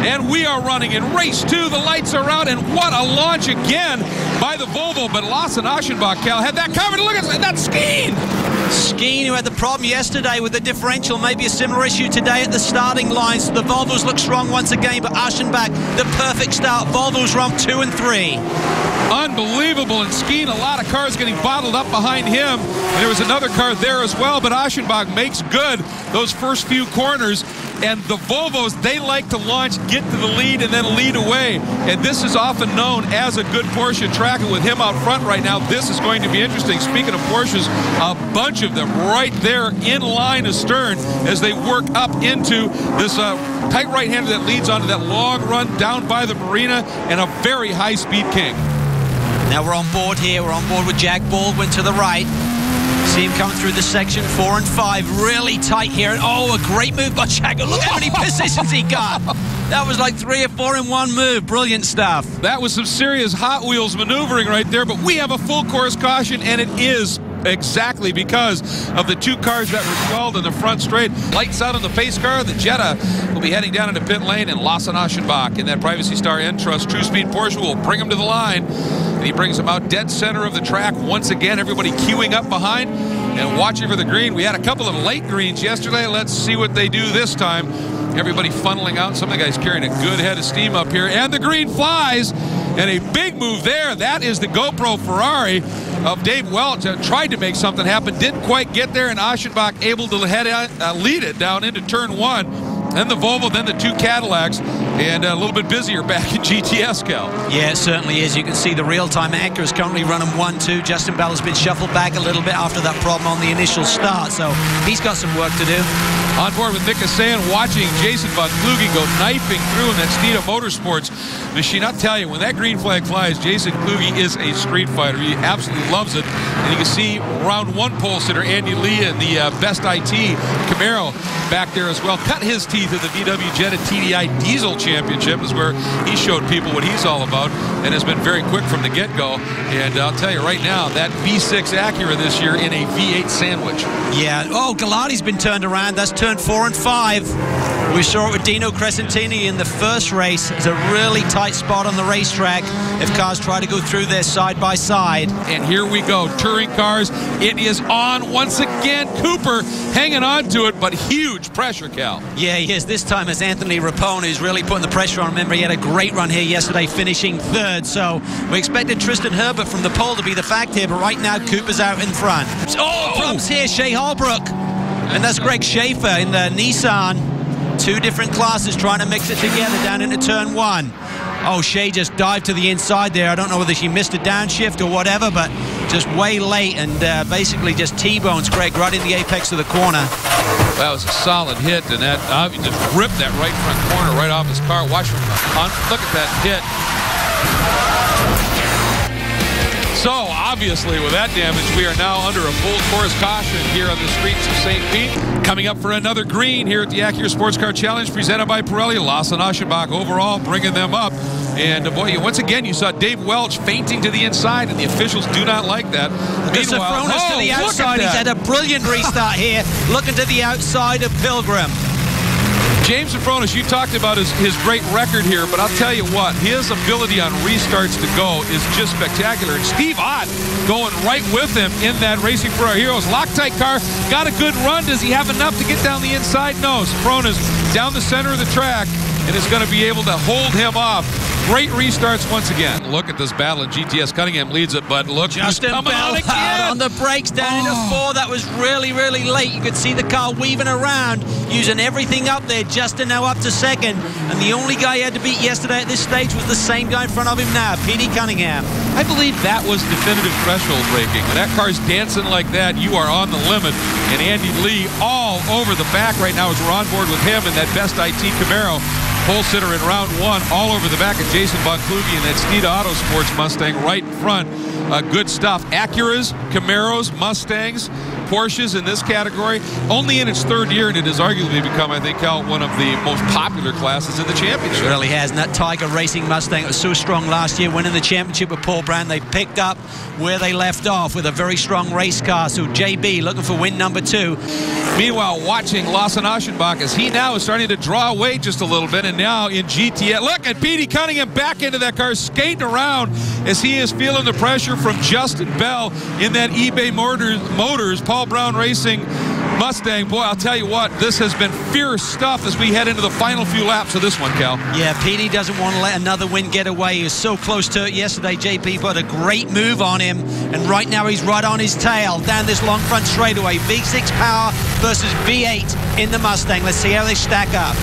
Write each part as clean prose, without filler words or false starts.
And we are running in race 2. The lights are out, and what a launch again by the Volvo. But Lawson Aschenbach, Cal, had that covered. Look at that Skeen. Skeen, who had the problem yesterday with the differential, maybe a similar issue today at the starting line. So the Volvos look strong once again, but Aschenbach, the perfect start. Volvos run 2 and 3. Unbelievable. And Skeen, a lot of cars getting bottled up behind him. And there was another car there as well, but Aschenbach makes good those first few corners. And the Volvos, they like to launch, get to the lead, and then lead away. And this is often known as a good Porsche track. And with him out front right now, this is going to be interesting. Speaking of Porsches, a bunch of them right there in line astern as they work up into this tight right-hander that leads onto that long run down by the marina, and a very high-speed King. Now we're on board here. We're on board with Jack Baldwin to the right. See him coming through the section 4 and 5. Really tight here. And oh, a great move by Jack. Look how many positions he got. That was like 3 or 4 in one move. Brilliant stuff. That was some serious Hot Wheels maneuvering right there. But we have a full course caution, and it is exactly because of the 2 cars that were stalled in the front straight. Lights out on the pace car. The Jetta will be heading down into pit lane, and Lawson Aschenbach in that Privacy Star N-Trust True Speed Porsche will bring him to the line. And he brings him out dead center of the track once again. Everybody queuing up behind and watching for the green. We had a couple of late greens yesterday. Let's see what they do this time. Everybody funneling out. Some of the guys carrying a good head of steam up here. And the green flies. And a big move there. That is the GoPro Ferrari of Dave Welch. Tried to make something happen. Didn't quite get there. And Aschenbach able to lead it down into turn 1. Then the Volvo, then the 2 Cadillacs, and a little bit busier back in GTS, Cal. Yeah, it certainly is. You can see the real-time Acura is currently running 1-2. Justin Bell has been shuffled back a little bit after that problem on the initial start, so he's got some work to do. On board with Nick Hassan, watching Jason Von Kluge go knifing through in that Steeda Motorsports machine. I'll tell you, when that green flag flies, Jason Kluge is a street fighter. He absolutely loves it. And you can see round 1 pole sitter Andy Lee in the Best IT Camaro back there as well. Cut his teeth at the VW Jetta TDI Diesel Championship is where he showed people what he's all about, and has been very quick from the get-go. And I'll tell you right now, that V6 Acura this year in a V8 sandwich. Yeah. Oh, Gallardi's been turned around. That's turn 4 and 5. We saw it with Dino Crescentini in the first race. It's a really tight spot on the racetrack if cars try to go through there side by side. And here we go, touring cars. It is on once again. Cooper hanging on to it, but huge pressure, Cal. Yeah, he is. This time it's Anthony Rapone who's really putting the pressure on. Remember, he had a great run here yesterday, finishing 3rd. So we expected Tristan Herbert from the pole to be the fact here, but right now Cooper's out in front. Oh, props here, Shea Holbrook. And that's Greg Schaefer in the Nissan. 2 different classes trying to mix it together down into turn 1. Oh, Shea just dived to the inside there. I don't know whether she missed a downshift or whatever, but just way late, and basically just T-bones Greg right in the apex of the corner. That was a solid hit, and that he just ripped that right front corner right off his car. Watch him. Look at that hit. So, obviously, with that damage, we are now under a full course caution here on the streets of St. Pete. Coming up for another green here at the Acura Sports Car Challenge presented by Pirelli. Lawson Aschenbach overall bringing them up. And boy, once again, you saw Dave Welch fainting to the inside, and the officials do not like that. Meanwhile, to the outside. He's had a brilliant restart here. Looking to the outside of Pilgrim. James Sofronis, you talked about his great record here, but I'll tell you what, his ability on restarts to go is just spectacular. And Steve Ott going right with him in that Racing for Our Heroes Loctite car. Got a good run. Does he have enough to get down the inside? No. Sofronis down the center of the track and is going to be able to hold him off. Great restarts once again. Look at this battle in GTS. Cunningham leads it, but look Justin who's coming Bell out again. On the brakes down into 4. That was really, really late. You could see the car weaving around, using everything up there. Justin now up to 2nd. And the only guy he had to beat yesterday at this stage was the same guy in front of him now, Petey Cunningham. I believe that was definitive threshold braking. When that car's dancing like that, you are on the limit. And Andy Lee all over the back right now as we're on board with him in that Best IT Camaro. Pole sitter in round 1, all over the back of Jason Von Kluge and that Steeda Autosports Mustang right in front. Good stuff. Acuras, Camaros, Mustangs, Porsches in this category, only in its third year, and it has arguably become, I think, Cal, one of the most popular classes in the championship. It really has. And that Tiger Racing Mustang, it was so strong last year, winning the championship with Paul Brown. They picked up where they left off with a very strong race car. So JB looking for win number 2. Meanwhile, watching Lawson Aschenbach as he now is starting to draw away just a little bit, and now in GTS. Look at Petey Cunningham back into that car, skating around as he is feeling the pressure from Justin Bell in that eBay Motors Paul Brown Racing Mustang. Boy, I'll tell you what, this has been fierce stuff as we head into the final few laps of this one, Cal. Yeah, Petey doesn't want to let another win get away. He was so close to it yesterday. JP put a great move on him, and right now he's right on his tail down this long front straightaway. V6 power versus V8 in the Mustang. Let's see how they stack up.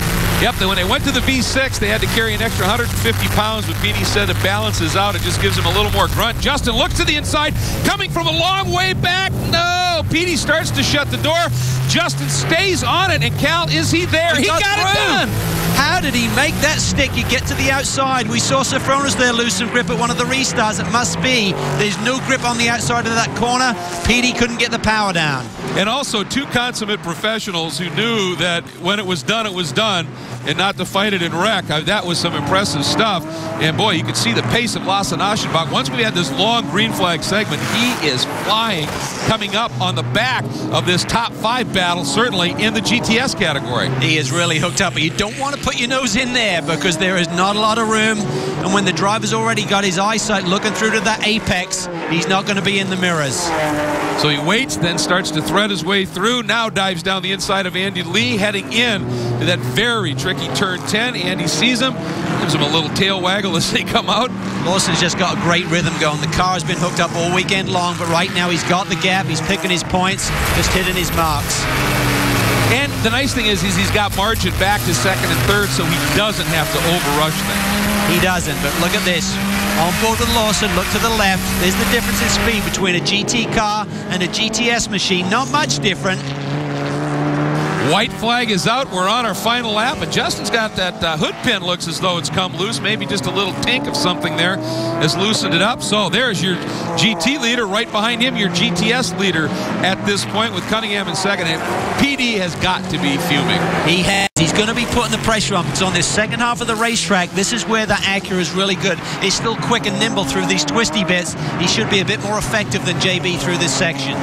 Yep, when they went to the V6, they had to carry an extra 150 pounds, but Petey said it balances out. It just gives him a little more grunt. Justin looks to the inside, coming from a long way back. No, Petey starts to shut the door. Justin stays on it, and Cal, is he there? He got it done. How did he make that stick? You get to the outside. We saw Sofronas there lose some grip at one of the restarts. It must be there's no grip on the outside of that corner. Petey couldn't get the power down. And also 2 consummate professionals who knew that when it was done, and not to fight it in wreck. That was some impressive stuff. And boy, you could see the pace of Lawson Aschenbach. Once we had this long green flag segment, he is flying, coming up on the back of this top 5 battle, certainly in the GTS category. He is really hooked up, but you don't want to put your nose in there because there is not a lot of room. And when the driver's already got his eyesight looking through to that apex, he's not going to be in the mirrors. So he waits, then starts to thread his way through, now dives down the inside of Andy Lee, heading in to that very tricky turn 10. Andy sees him, gives him a little tail waggle as they come out. Lawson's just got a great rhythm going. The car has been hooked up all weekend long, but right now he's got the gap, he's picking his points, just hitting his marks. And the nice thing is he's got margin back to second and third, so he doesn't have to overrush things. He doesn't, but look at this. On board with Lawson, look to the left. There's the difference in speed between a GT car and a GTS machine. Not much different. White flag is out. We're on our final lap, and Justin's got that hood pin. Looks as though it's come loose. Maybe just a little tink of something there has loosened it up. So there's your GT leader. Right behind him, your GTS leader at this point with Cunningham in second. And PD has got to be fuming. He has. He's going to be putting the pressure on because on this second half of the racetrack, this is where the Acura is really good. He's still quick and nimble through these twisty bits. He should be a bit more effective than JB through this section.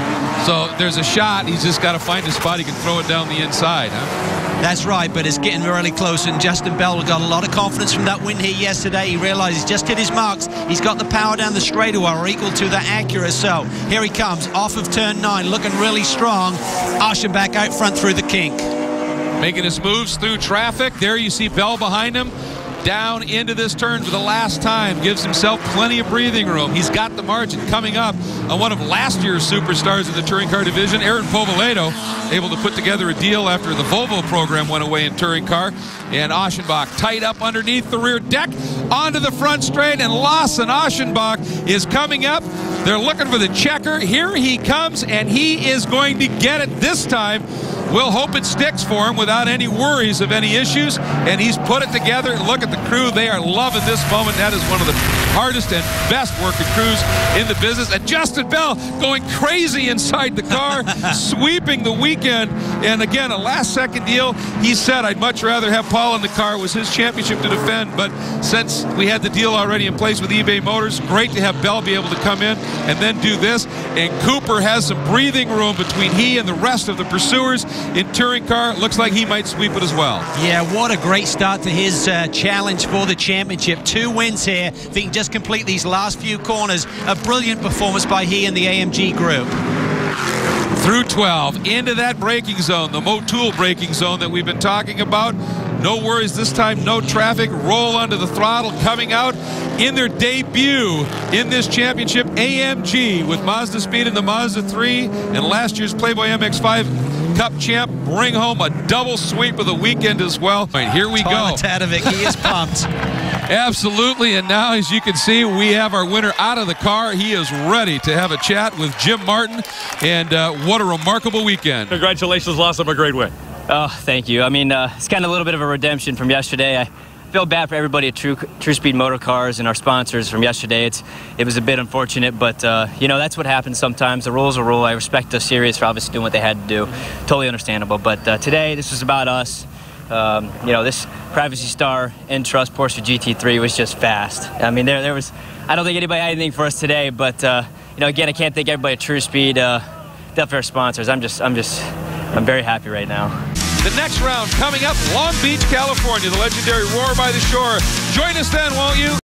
So there's a shot. He's just got to find a spot he can throw it down the inside, huh? That's right, but it's getting really close, and Justin Bell got a lot of confidence from that win here yesterday. He realized he's just hit his marks. He's got the power down the straightaway, or equal to the Acura. So here he comes off of turn 9, looking really strong. Aschenbach out front through the kink. Making his moves through traffic. There you see Bell behind him. Down into this turn for the last time. Gives himself plenty of breathing room. He's got the margin coming up on one of last year's superstars in the touring car division, Aaron Povoledo, able to put together a deal after the Volvo program went away in touring car. And Aschenbach tight up underneath the rear deck onto the front straight, and Lawson Aschenbach is coming up. They're looking for the checker. Here he comes, and he is going to get it this time. We'll hope it sticks for him without any worries of any issues. And he's put it together. Look at the crew. They are loving this moment. That is one of the hardest and best working crews in the business. And Justin Bell going crazy inside the car, sweeping the weekend. And again, a last-second deal. He said, I'd much rather have Paul in the car. It was his championship to defend. But since we had the deal already in place with eBay Motors, great to have Bell be able to come in and then do this. And Cooper has some breathing room between he and the rest of the pursuers in touring car. Looks like he might sweep it as well. Yeah, what a great start to his challenge for the championship. 2 wins here. If he can just complete these last few corners, a brilliant performance by he and the AMG group. Through 12, into that braking zone, the Motul braking zone that we've been talking about. No worries this time, no traffic. Roll onto the throttle, coming out in their debut in this championship, AMG with Mazda Speed in the Mazda 3 and last year's Playboy MX-5 Cup champ. Bring home a double sweep of the weekend as well. All right, here we go. Tatovic, he is pumped. Absolutely, and now as you can see, we have our winner out of the car. He is ready to have a chat with Jim Martin, and what a remarkable weekend. Congratulations, Lawson, a great win. Oh, thank you. I mean, it's kind of a little bit of a redemption from yesterday. feel bad for everybody at True Speed Motor Cars and our sponsors from yesterday. It was a bit unfortunate, but you know, that's what happens sometimes. The rule's a rule. I respect the series for obviously doing what they had to do. Totally understandable. But today, this was about us. You know, this Privacy Star Entrust Porsche GT3 was just fast. I mean, there was. I don't think anybody had anything for us today, but you know, again, I can't thank everybody at True Speed. Definitely our sponsors. I'm very happy right now. The next round coming up, Long Beach, California, the legendary Roar by the Shore. Join us then, won't you?